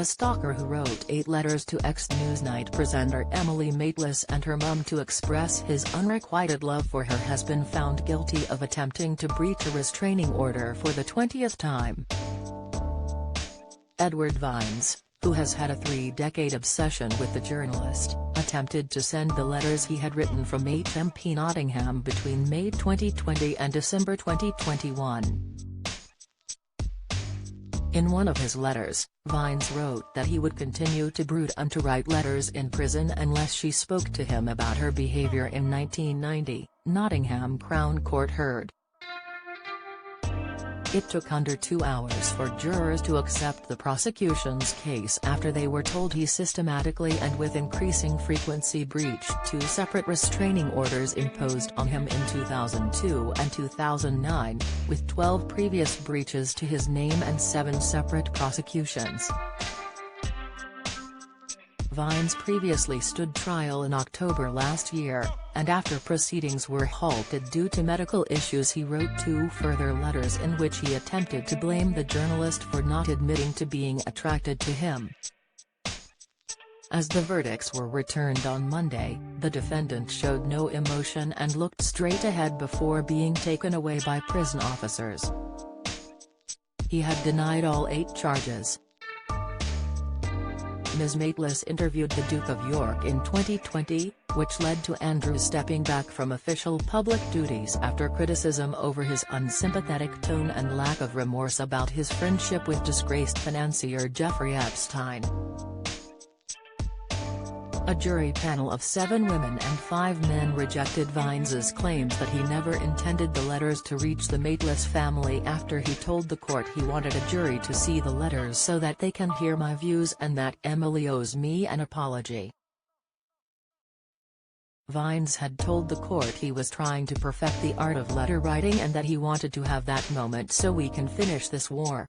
stalker who wrote 8 letters to ex-Newsnight presenter Emily Maitlis and her mum to express his unrequited love for her has been found guilty of attempting to breach a restraining order for the 20th time. Edward Vines, who has had a 3-decade obsession with the journalist, attempted to send the letters he had written from HMP Nottingham between May 2020 and December 2021. In one of his letters, Vines wrote that he would continue to brood and to write letters in prison unless she spoke to him about her behavior in 1990, Nottingham Crown Court heard. It took under 2 hours for jurors to accept the prosecution's case after they were told he systematically and with increasing frequency breached 2 separate restraining orders imposed on him in 2002 and 2009, with 12 previous breaches to his name and 7 separate prosecutions. Vines previously stood trial in October last year, and after proceedings were halted due to medical issues he wrote 2 further letters in which he attempted to blame the journalist for not admitting to being attracted to him. As the verdicts were returned on Monday, the defendant showed no emotion and looked straight ahead before being taken away by prison officers. He had denied all 8 charges. Ms. Maitlis interviewed the Duke of York in 2020, which led to Andrew stepping back from official public duties after criticism over his unsympathetic tone and lack of remorse about his friendship with disgraced financier Jeffrey Epstein. A jury panel of 7 women and 5 men rejected Vines's claims that he never intended the letters to reach the Maitlis family after he told the court he wanted a jury to see the letters so that they can hear my views and that Emily owes me an apology. Vines had told the court he was trying to perfect the art of letter writing and that he wanted to have that moment so we can finish this war.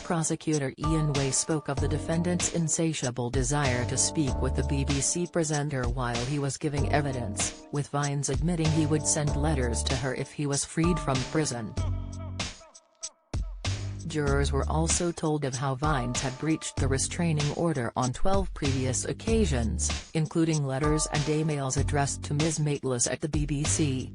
Prosecutor Ian Way spoke of the defendant's insatiable desire to speak with the BBC presenter while he was giving evidence, with Vines admitting he would send letters to her if he was freed from prison. Jurors were also told of how Vines had breached the restraining order on 12 previous occasions, including letters and emails addressed to Ms. Maitlis at the BBC.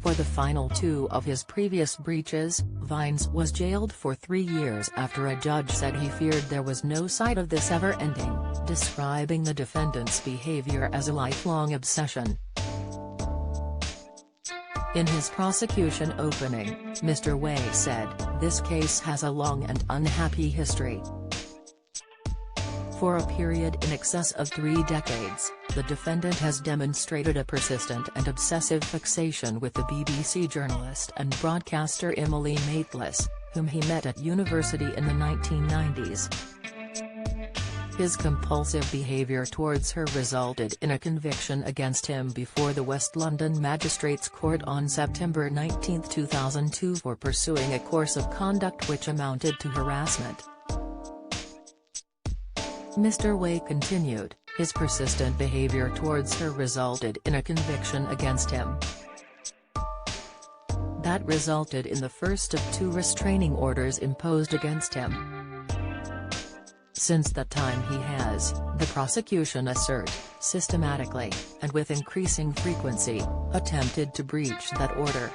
For the final 2 of his previous breaches, Vines was jailed for 3 years after a judge said he feared there was no sight of this ever ending, describing the defendant's behavior as a lifelong obsession. In his prosecution opening, Mr. Way said, "This case has a long and unhappy history. For a period in excess of 3 decades, the defendant has demonstrated a persistent and obsessive fixation with the BBC journalist and broadcaster Emily Maitlis, whom he met at university in the 1990s. His compulsive behaviour towards her resulted in a conviction against him before the West London Magistrates Court on September 19, 2002 for pursuing a course of conduct which amounted to harassment." Mr. Way continued, his persistent behavior towards her resulted in a conviction against him. That resulted in the first of 2 restraining orders imposed against him. Since that time he has, the prosecution assert, systematically, and with increasing frequency, attempted to breach that order.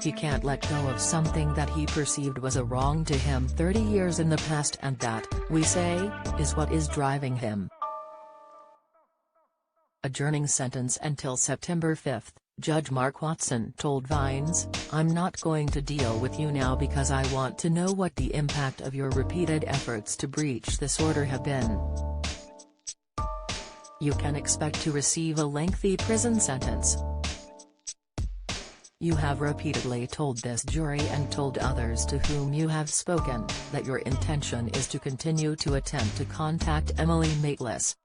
He can't let go of something that he perceived was a wrong to him 30 years in the past and that, we say, is what is driving him. Adjourning sentence until September 5, Judge Mark Watson told Vines, "I'm not going to deal with you now because I want to know what the impact of your repeated efforts to breach this order have been. You can expect to receive a lengthy prison sentence. You have repeatedly told this jury and told others to whom you have spoken, that your intention is to continue to attempt to contact Emily Maitlis.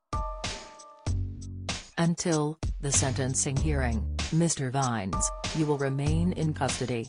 Until the sentencing hearing, Mr. Vines, you will remain in custody."